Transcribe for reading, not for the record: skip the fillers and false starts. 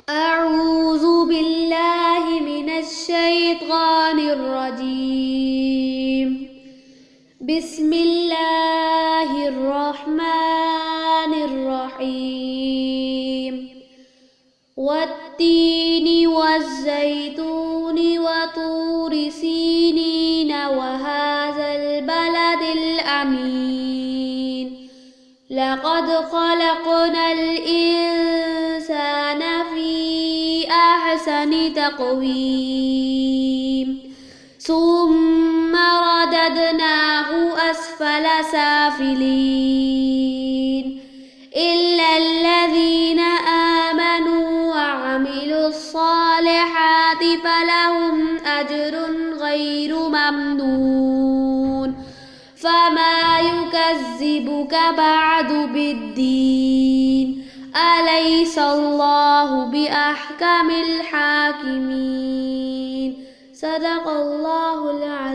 أعوذ بالله من الشيطان الرجيم. بسم الله الرحمن الرحيم. والتين والزيتون وطور سينين وهذا البلد الأمين. لقد خلقنا الإنسان في أحسن تقويم ثم رددناه أسفل سافلين إلا الذين آمنوا وعملوا الصالحات فلهم أجر غير ممنون. فما يكذبك بعد بالدين؟ أليس الله بأحكم الحاكمين؟ صدق الله العظيم.